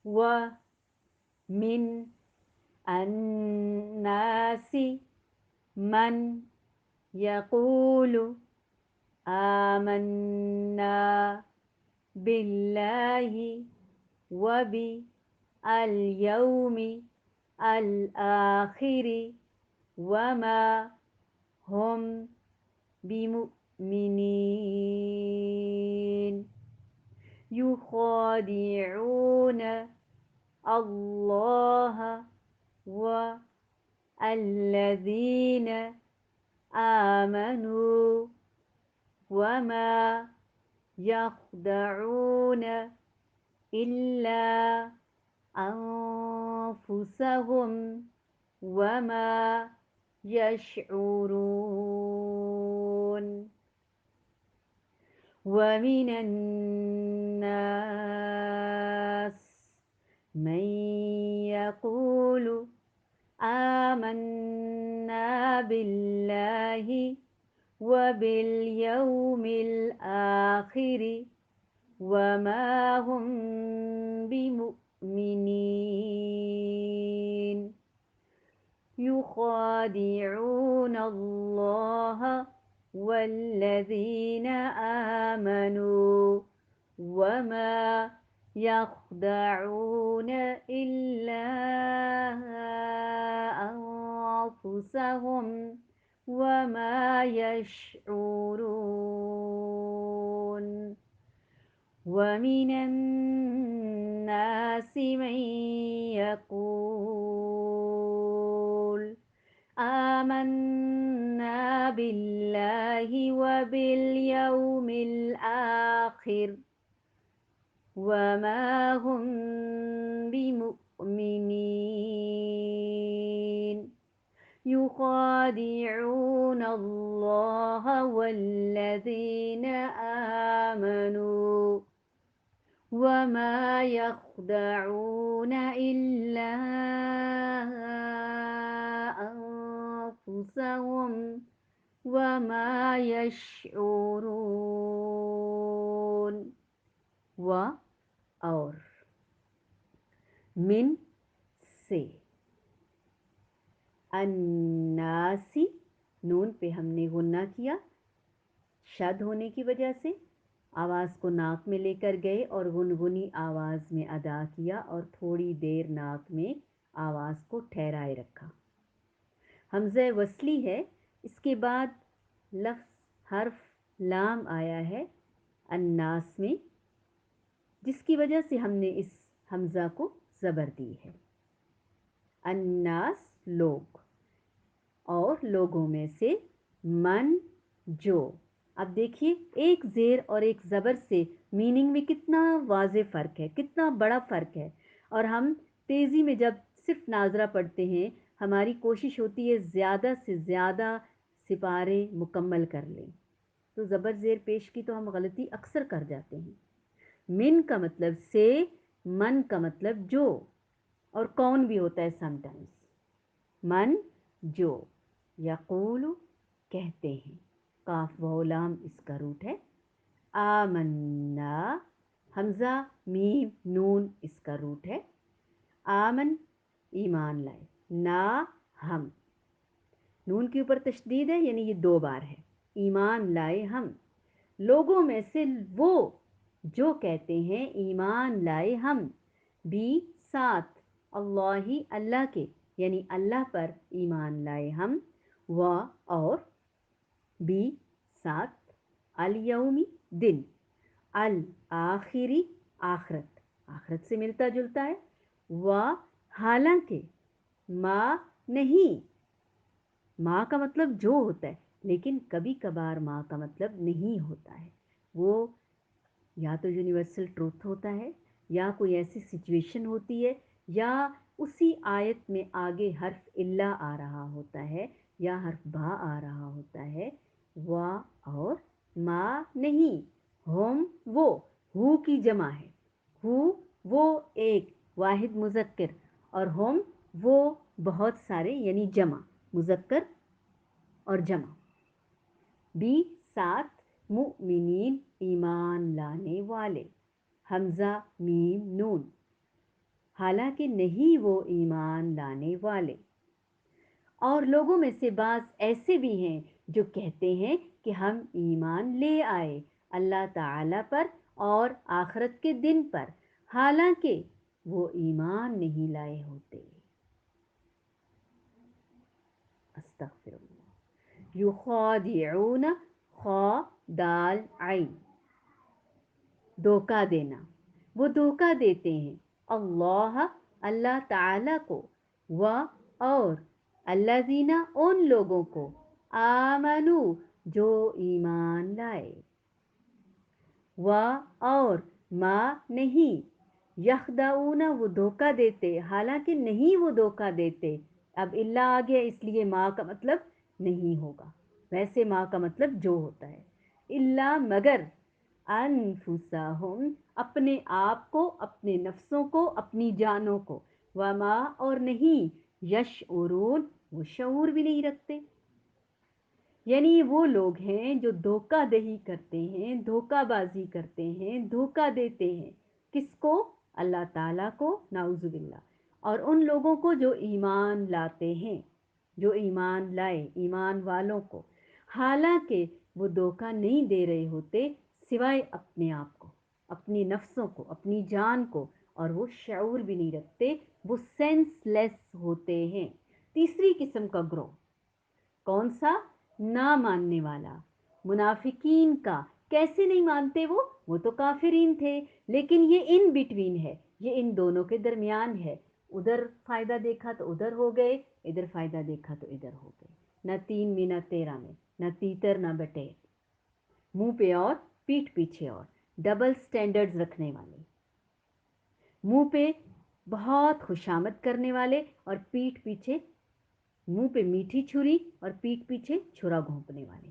ومن الناس من يقول آمنا بالله وباليوم الآخر وما هم بمؤمنين يخادعون الله والذين آمنوا وما يخدعون إلا أنفسهم وما يشعرون ومن الناس من يقول آمنا بالله وباليوم الآخر وما هم بمؤمنين يخادعون الله والذين آمنوا وما يخدعون إلا أنفسهم وما يشعرون ومن الناس من يقول آمنا بالله وباليوم الآخر وما هم بمؤمنين يخادعون الله والذين آمنوا وما يخدعون إلا أنفسهم وما يشعرون و اور من سے الناسی نون پہ ہم نے غنہ کیا شد ہونے کی وجہ سے آواز کو ناک میں لے کر گئے اور گنگنی آواز میں ادا کیا اور تھوڑی دیر ناک میں آواز کو ٹھہرائے رکھا حمزہ وصلی ہے اس کے بعد لفظ حرف لام آیا ہے الناس میں جس کی وجہ سے ہم نے اس حمزہ کو زبر دی ہے الناس لوگ اور لوگوں میں سے من جو اب دیکھیے ایک زیر اور ایک زبر سے میننگ میں کتنا واضح فرق ہے کتنا بڑا فرق ہے اور ہم تیزی میں جب صرف ناظرہ پڑھتے ہیں ہماری کوشش ہوتی ہے زیادہ سے زیادہ سپارے مکمل کر لیں تو زبر زیر پیش کی تو ہم غلطی اکثر کر جاتے ہیں من کا مطلب سے من کا مطلب جو اور کون بھی ہوتا ہے سم ٹائمز من جو یقول کہتے ہیں کاف و لام اس کا روٹ ہے آمنا حمزہ میم نون اس کا روٹ ہے آمن ایمان لائے نا ہم نون کے اوپر تشدید ہے یعنی یہ 2 بار ہے ایمان لائے ہم لوگوں میں سے وہ جو کہتے ہیں ایمان لائے ہم بھی ساتھ اللہ اللہ کے یعنی اللہ پر ایمان لائے ہم و اور بھی ساتھ الیومی دن الآخری آخرت آخرت سے ملتا جلتا ہے و حالانکہ ما نہیں ماں کا مطلب جو ہوتا ہے لیکن کبھی کبھار ماں کا مطلب نہیں ہوتا ہے وہ یا تو یونیورسل ٹروتھ ہوتا ہے یا کوئی ایسی سچویشن ہوتی ہے یا اسی آیت میں آگے حرف اللہ آ رہا ہوتا ہے یا حرف با آ رہا ہوتا ہے وا اور ما نہیں ہم وہ ہو کی جمع ہے ہو وہ ایک واحد مذکر اور ہم وہ بہت سارے یعنی جمع مذکر اور جمع بھی ساتھ مؤمنین ایمان لانے والے حمزہ میم نون حالانکہ نہیں وہ ایمان لانے والے۔ اور لوگوں میں سے بعض ایسے بھی ہیں جو کہتے ہیں کہ ہم ایمان لے آئے اللہ تعالی پر اور آخرت کے دن پر، حالانکہ وہ ایمان نہیں لائے ہوتے۔ استغفر اللہ۔ یخادعون، خا دال عین، دھوکہ دینا، وہ دھوکہ دیتے ہیں اللہ، اللہ تعالی کو، اور الذین، ان لوگوں کو، آمنو، جو ایمان لائے، اور ما، نہیں، یخدعون، وہ دھوکہ دیتے، حالانکہ نہیں وہ دھوکہ دیتے۔ اب اللہ آ گیا اس لیے ما کا مطلب نہیں ہوگا، ویسے ما کا مطلب جو ہوتا ہے، اللہ مگر، انفسہم، اپنے آپ کو، اپنے نفسوں کو، اپنی جانوں کو، وما، اور نہیں، یشعرون، وہ شعور بھی نہیں رکھتے۔ یعنی وہ لوگ ہیں جو دھوکہ دہی کرتے ہیں، دھوکہ بازی کرتے ہیں، دھوکہ دیتے ہیں، کس کو؟ اللہ تعالیٰ کو، نعوذ باللہ، اور ان لوگوں کو جو ایمان لاتے ہیں، جو ایمان لائے، ایمان والوں کو، حالانکہ وہ دھوکہ نہیں دے رہے ہوتے سوائے اپنے آپ کو، اپنی نفسوں کو، اپنی جان کو، اور وہ شعور بھی نہیں رکھتے، وہ سینس لیس ہوتے ہیں۔ تیسری قسم کا گروہ کون سا؟ نہ ماننے والا، منافقین کا۔ کیسے نہیں مانتے وہ تو کافرین تھے، لیکن یہ ان بٹوین ہے، یہ ان دونوں کے درمیان ہے، ادھر فائدہ دیکھا تو ادھر ہو گئے، ادھر فائدہ دیکھا تو ادھر ہو گئے، نہ 3 میں نہ 13 میں، نہ تیتر نہ بٹیر، منہ پہ اور پیٹھ پیچھے اور، ڈبل سٹینڈرڈز رکھنے والے، منہ پہ بہت خوشامد کرنے والے اور پیٹھ پیچھے، منہ پہ میٹھی چھری اور پیٹھ پیچھے چھرا گھونپنے والے۔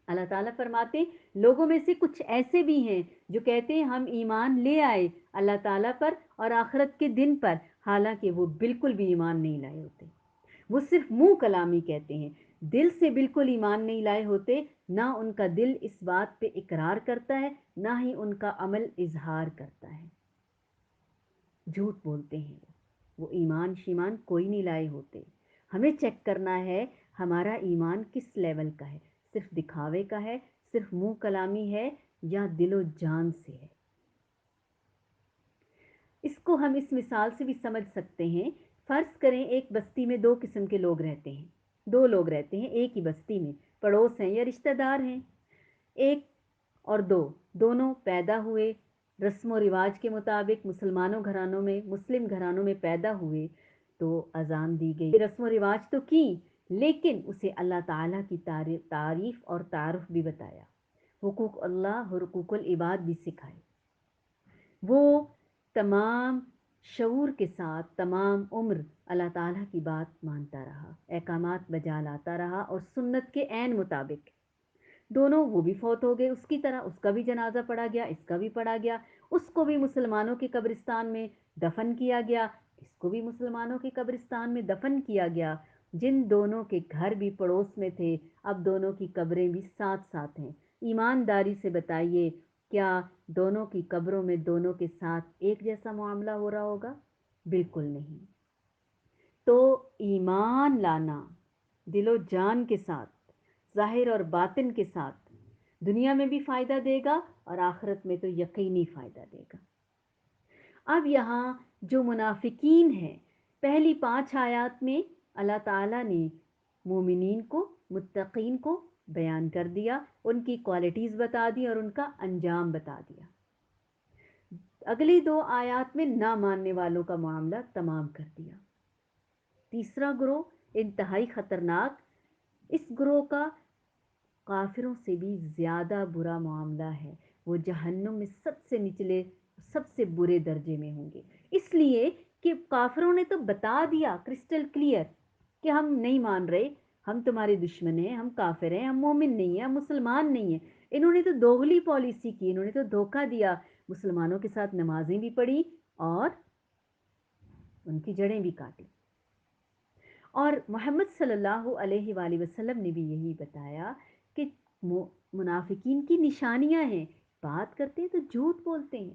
اللہ تعالیٰ فرماتے ہیں لوگوں میں سے کچھ ایسے بھی ہیں جو کہتے ہیں ہم ایمان لے آئے اللہ تعالیٰ پر اور آخرت کے دن پر، حالانکہ وہ بالکل بھی ایمان نہیں لائے ہوتے، وہ صرف منہ کلامی کہتے ہیں، دل سے بالکل ایمان نہیں لائے ہوتے، نہ ان کا دل اس بات پہ اقرار کرتا ہے، نہ ہی ان کا عمل اظہار کرتا ہے، جھوٹ بولتے ہیں وہ ایمان شیمان کوئی نہیں لائے ہوتے۔ ہمیں چیک کرنا ہے ہمارا ایمان کس لیول کا ہے، صرف دکھاوے کا ہے، صرف منہ کلامی ہے، یا دل و جان سے ہے۔ اس کو ہم اس مثال سے بھی سمجھ سکتے ہیں۔ فرض کریں ایک بستی میں 2 قسم کے لوگ رہتے ہیں، 2 لوگ رہتے ہیں ایک ہی بستی میں، پڑوس ہیں یا رشتہ دار ہیں، ایک اور دونوں پیدا ہوئے رسم و رواج کے مطابق، مسلم گھرانوں میں پیدا ہوئے، تو اذان دی گئی، رسم و رواج تو کی، لیکن اسے اللہ تعالیٰ کی تعریف اور تعارف بھی بتایا، حقوق اللہ اور حقوق العباد بھی سکھائے، وہ تمام شعور کے ساتھ تمام عمر اللہ تعالیٰ کی بات مانتا رہا، احکامات بجا لاتا رہا اور سنت کے عین مطابق، دونوں، وہ بھی فوت ہو گئے اس کی طرح، اس کا بھی جنازہ پڑھا گیا، اس کا بھی پڑھا گیا، اس کو بھی مسلمانوں کے قبرستان میں دفن کیا گیا، اس کو بھی مسلمانوں کے قبرستان میں دفن کیا گیا، جن دونوں کے گھر بھی پڑوس میں تھے، اب دونوں کی قبریں بھی ساتھ ساتھ ہیں، ایمانداری سے بتائیے کیا دونوں کی قبروں میں دونوں کے ساتھ ایک جیسا معاملہ ہو رہا ہوگا؟ بالکل نہیں۔ تو ایمان لانا دل و جان کے ساتھ، ظاہر اور باطن کے ساتھ، دنیا میں بھی فائدہ دے گا اور آخرت میں تو یقینی فائدہ دے گا۔ اب یہاں جو منافقین ہیں، پہلی 5 آیات میں اللہ تعالیٰ نے مومنین کو، متقین کو بیان کر دیا، ان کی کوالٹیز بتا دی اور ان کا انجام بتا دیا۔ اگلی 2 آیات میں نہ ماننے والوں کا معاملہ تمام کر دیا۔ تیسرا گروہ انتہائی خطرناک، اس گروہ کا کافروں سے بھی زیادہ برا معاملہ ہے، وہ جہنم میں سب سے نچلے، سب سے برے درجے میں ہوں گے، اس لیے کہ کافروں نے تو بتا دیا کرسٹل کلیئر کہ ہم نہیں مان رہے، ہم تمہارے دشمن ہیں، ہم کافر ہیں، ہم مومن نہیں ہیں، ہم مسلمان نہیں ہیں۔ انہوں نے تو دوغلی پالیسی کی، انہوں نے تو دھوکہ دیا، مسلمانوں کے ساتھ نمازیں بھی پڑھی اور ان کی جڑیں بھی کاٹی۔ اور محمد صلی اللہ علیہ وآلہ وسلم نے بھی یہی بتایا کہ منافقین کی نشانیاں ہیں، بات کرتے ہیں تو جھوٹ بولتے ہیں،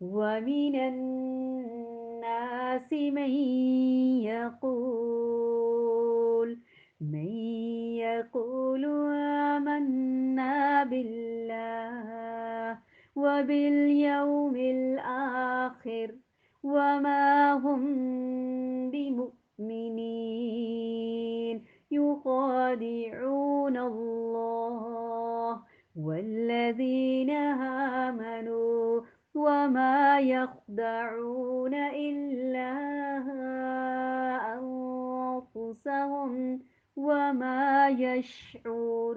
ومن الناس من يقول آمنا بالله وباليوم الآخر وما هم بمؤمنين يخادعون الله والذين آمنوا وما يخدعون إلا أنفسهم وما يشعرون।